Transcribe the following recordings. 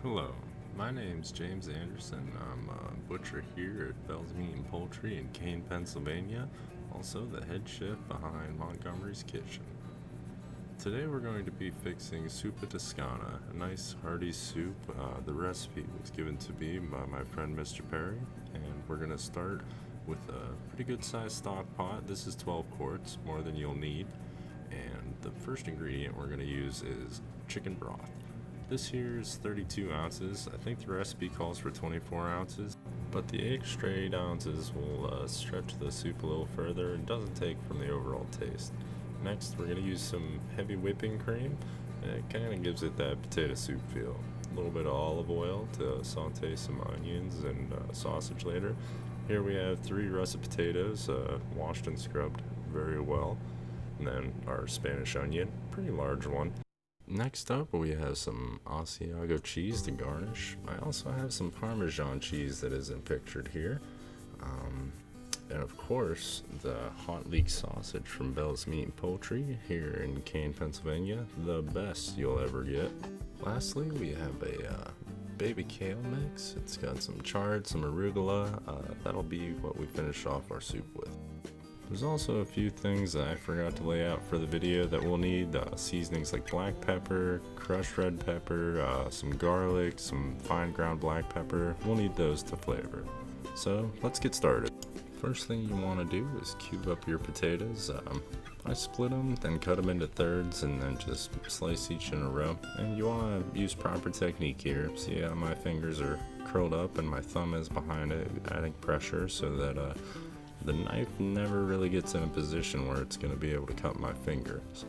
Hello, my name's James Anderson. I'm a butcher here at Bell's Meat and Poultry in Kane, Pennsylvania, also the head chef behind Montgomery's Kitchen. Today we're going to be fixing Zuppa Toscana, a nice hearty soup. The recipe was given to me by my friend Mr. Perry, and we're going to start with a pretty good sized stock pot. This is 12 quarts, more than you'll need. And the first ingredient we're going to use is chicken broth. This here is 32 ounces. I think the recipe calls for 24 ounces, but the extra 8 ounces will stretch the soup a little further and doesn't take from the overall taste. Next, we're going to use some heavy whipping cream. It kind of gives it that potato soup feel. A little bit of olive oil to saute some onions and sausage later. Here we have 3 russet potatoes, washed and scrubbed very well. And then our Spanish onion, pretty large one. Next up, we have some Asiago cheese to garnish. I also have some Parmesan cheese that isn't pictured here. And of course, the hot leek sausage from Bell's Meat and Poultry here in Kane, Pennsylvania. The best you'll ever get. Lastly, we have a baby kale mix. It's got some chard, some arugula. That'll be what we finish off our soup with. There's also a few things that I forgot to lay out for the video that we'll need. Seasonings like black pepper, crushed red pepper, some garlic, some fine ground black pepper. We'll need those to flavor. So let's get started. First thing you want to do is cube up your potatoes. I split them, then cut them into thirds, and then just slice each in a row. And you want to use proper technique here. See how my fingers are curled up and my thumb is behind it, adding pressure so that the knife never really gets in a position where it's going to be able to cut my fingers.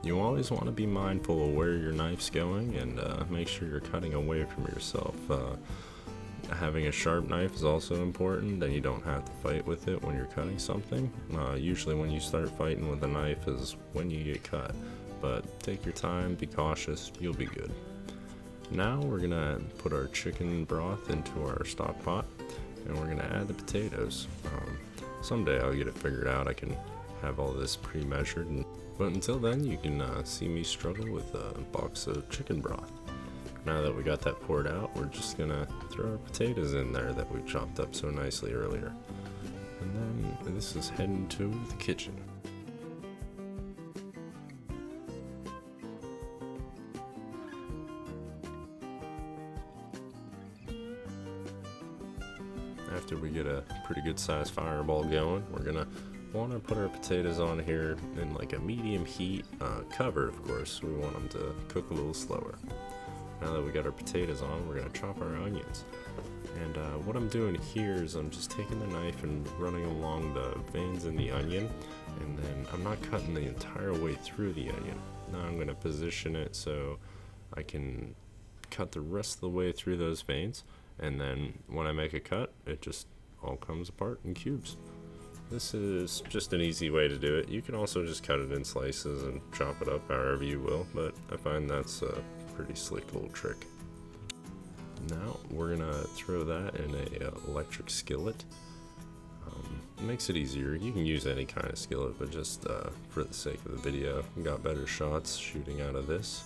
You always want to be mindful of where your knife's going and make sure you're cutting away from yourself. Having a sharp knife is also important, then you don't have to fight with it when you're cutting something. Usually when you start fighting with a knife is when you get cut, but take your time, be cautious, you'll be good. Now we're going to put our chicken broth into our stock pot. And we're gonna add the potatoes. Someday I'll get it figured out. I can have all this pre-measured, but until then you can see me struggle with a box of chicken broth. Now that we got that poured out, we're just gonna throw our potatoes in there that we chopped up so nicely earlier. And then this is heading to the kitchen. After we get a pretty good sized fireball going, we're gonna want to put our potatoes on here in like a medium heat, covered of course. We want them to cook a little slower. Now that we got our potatoes on, we're gonna chop our onions. And what I'm doing here is I'm just taking the knife and running along the veins in the onion, and then I'm not cutting the entire way through the onion. Now I'm gonna position it so I can cut the rest of the way through those veins. And then when I make a cut, it just all comes apart in cubes. This is just an easy way to do it. You can also just cut it in slices and chop it up however you will, but I find that's a pretty slick little trick. Now we're gonna throw that in a electric skillet. It makes it easier. You can use any kind of skillet, but just for the sake of the video, we got better shots shooting out of this.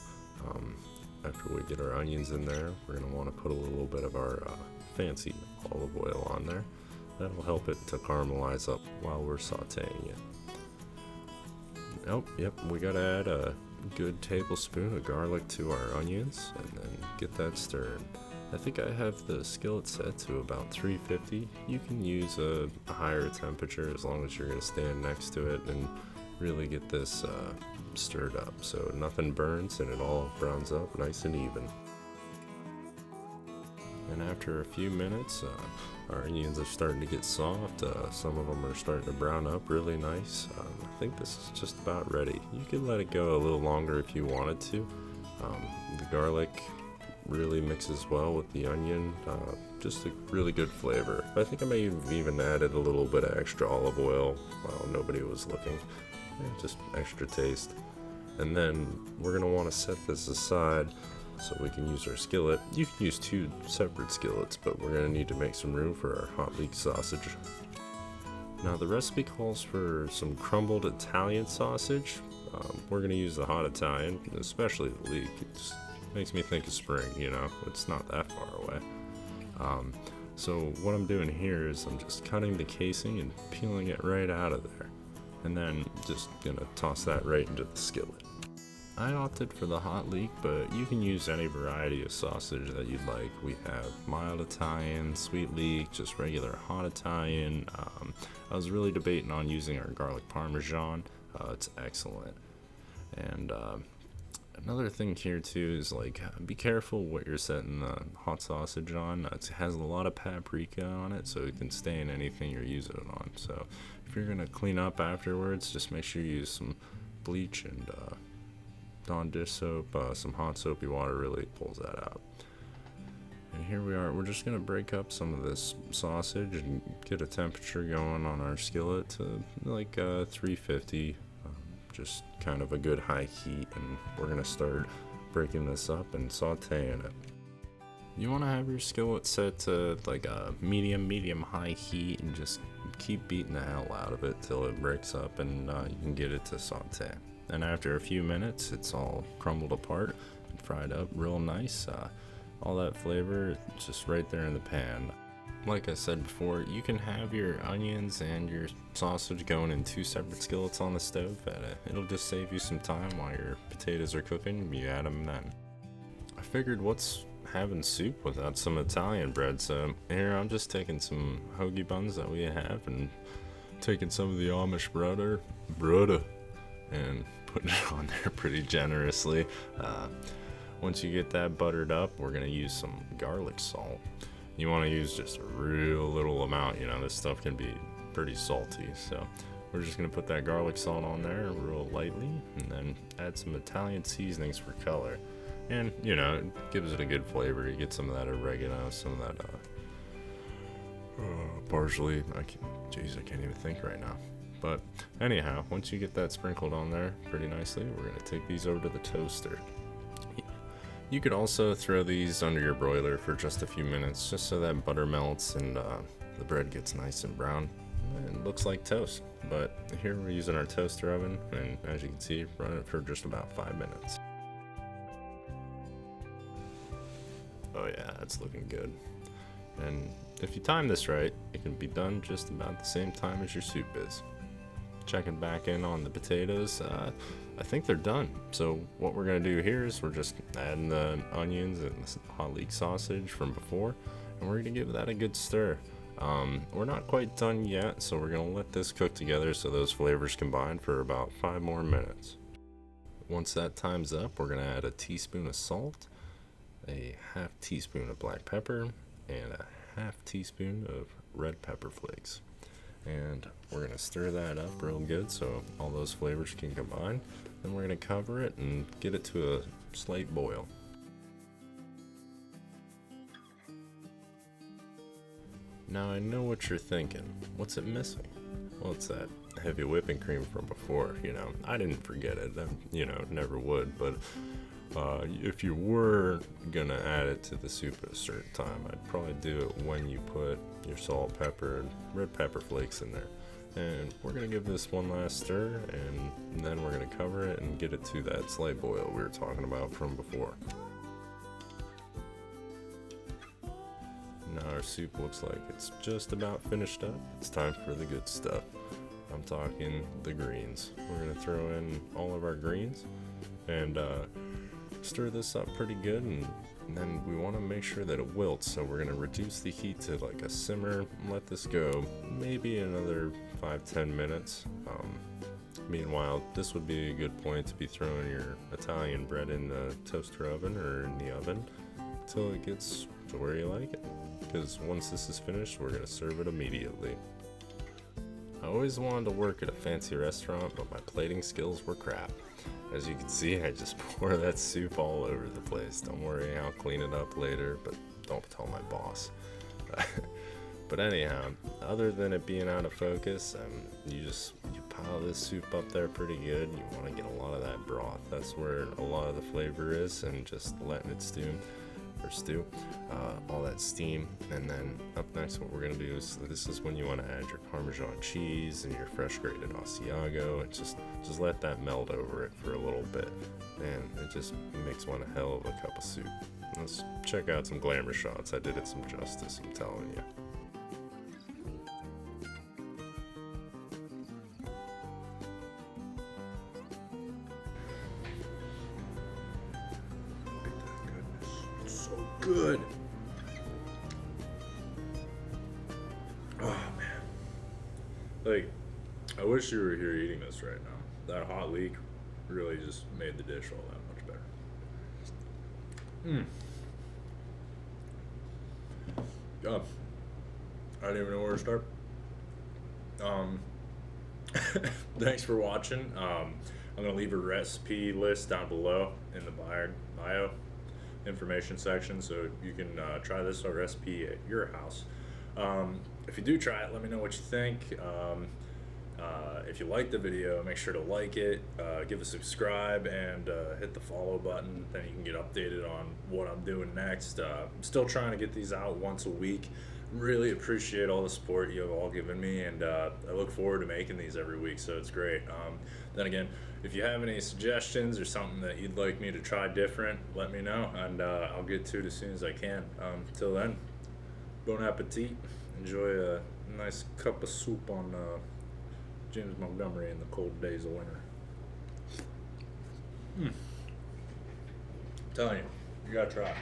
After we get our onions in there, we're going to want to put a little bit of our fancy olive oil on there. That'll help it to caramelize up while we're sauteing it. Oh, yep, we got to add a good tablespoon of garlic to our onions and then get that stirred. I think I have the skillet set to about 350. You can use a higher temperature as long as you're going to stand next to it and really get this stirred up so nothing burns and it all browns up nice and even. And after a few minutes, our onions are starting to get soft. Some of them are starting to brown up really nice. I think this is just about ready. You can let it go a little longer if you wanted to. The garlic really mixes well with the onion, just a really good flavor. I think I may have even added a little bit of extra olive oil while nobody was looking. Just extra taste. And then we're going to want to set this aside so we can use our skillet. You can use 2 separate skillets, but we're going to need to make some room for our hot leek sausage. Now the recipe calls for some crumbled Italian sausage. We're going to use the hot Italian, especially the leek. It's Makes me think of spring, you know, it's not that far away. So what I'm doing here is I'm just cutting the casing and peeling it right out of there. And then just gonna toss that right into the skillet. I opted for the hot leek, but you can use any variety of sausage that you'd like. We have mild Italian, sweet leek, just regular hot Italian. I was really debating on using our garlic Parmesan. It's excellent. And another thing here too is like be careful what you're setting the hot sausage on. It has a lot of paprika on it, so it can stain anything you're using it on. So if you're gonna clean up afterwards, just make sure you use some bleach and Dawn dish soap. Some hot soapy water really pulls that out. And here we are. We're just gonna break up some of this sausage and get a temperature going on our skillet to like 350. Just kind of a good high heat, and we're gonna start breaking this up and sauteing it. You want to have your skillet set to like a medium high heat and just keep beating the hell out of it till it breaks up and you can get it to saute. And after a few minutes, it's all crumbled apart and fried up real nice. All that flavor just right there in the pan. Like I said before, you can have your onions and your sausage going in two separate skillets on the stove. It'll just save you some time while your potatoes are cooking. You add them then. I figured what's having soup without some Italian bread, so here I'm just taking some hoagie buns that we have and taking some of the Amish butter and putting it on there pretty generously. Once you get that buttered up, we're gonna use some garlic salt. You want to use just a real little amount, you know, this stuff can be pretty salty, so we're just going to put that garlic salt on there real lightly and then add some Italian seasonings for color, and you know, it gives it a good flavor. You get some of that oregano, some of that parsley. I can't even think right now, but anyhow, once you get that sprinkled on there pretty nicely, we're going to take these over to the toaster. You could also throw these under your broiler for just a few minutes, just so that butter melts and the bread gets nice and brown and looks like toast. But here we're using our toaster oven, and as you can see, run it for just about 5 minutes. Oh yeah, it's looking good. And if you time this right, it can be done just about the same time as your soup is. Checking back in on the potatoes, I think they're done. So what we're gonna do here is we're just adding the onions and the hot leek sausage from before, and we're gonna give that a good stir. We're not quite done yet, so we're gonna let this cook together so those flavors combine for about 5 more minutes. Once that time's up, we're gonna add a teaspoon of salt, a half teaspoon of black pepper, and a half teaspoon of red pepper flakes. And we're gonna stir that up real good so all those flavors can combine. Then we're gonna cover it and get it to a slight boil. Now I know what you're thinking. What's it missing? Well, it's that heavy whipping cream from before, you know. I didn't forget it, you know, never would, but if you were gonna add it to the soup at a certain time, I'd probably do it when you put your salt, pepper, and red pepper flakes in there. And we're gonna give this one last stir, and then we're gonna cover it and get it to that slight boil we were talking about from before. Now our soup looks like it's just about finished up. It's time for the good stuff. I'm talking the greens. We're gonna throw in all of our greens and stir this up pretty good, and then we want to make sure that it wilts, so we're going to reduce the heat to like a simmer and let this go maybe another 5-10 minutes. Meanwhile, this would be a good point to be throwing your Italian bread in the toaster oven or in the oven until it gets to where you like it, because once this is finished, we're going to serve it immediately. I always wanted to work at a fancy restaurant, but my plating skills were crap. As you can see, I just pour that soup all over the place. Don't worry, I'll clean it up later, but don't tell my boss. But anyhow, other than it being out of focus, you pile this soup up there pretty good. You want to get a lot of that broth. That's where a lot of the flavor is, and just letting it stew. or stew, all that steam. And then up next, what we're gonna do is, this is when you want to add your Parmesan cheese and your fresh grated Asiago, and just let that melt over it for a little bit, and it just makes one hell of a cup of soup. Let's check out some glamour shots. I did it some justice, I'm telling you. Good. Oh man, like, I wish you were here eating this right now. That hot leek really just made the dish all that much better. I don't even know where to start. Thanks for watching. I'm gonna leave a recipe list down below in the bio information section, so you can try this recipe at your house. If you do try it, let me know what you think. If you like the video, make sure to like it, give a subscribe, and hit the follow button. Then you can get updated on what I'm doing next. I'm still trying to get these out once a week. Really appreciate all the support you have all given me, and I look forward to making these every week, so it's great. Then again, if you have any suggestions or something that you'd like me to try different, let me know, and I'll get to it as soon as I can. Till then, bon appetit. Enjoy a nice cup of soup on James Montgomery in the cold days of winter. I'm telling you, you gotta try it.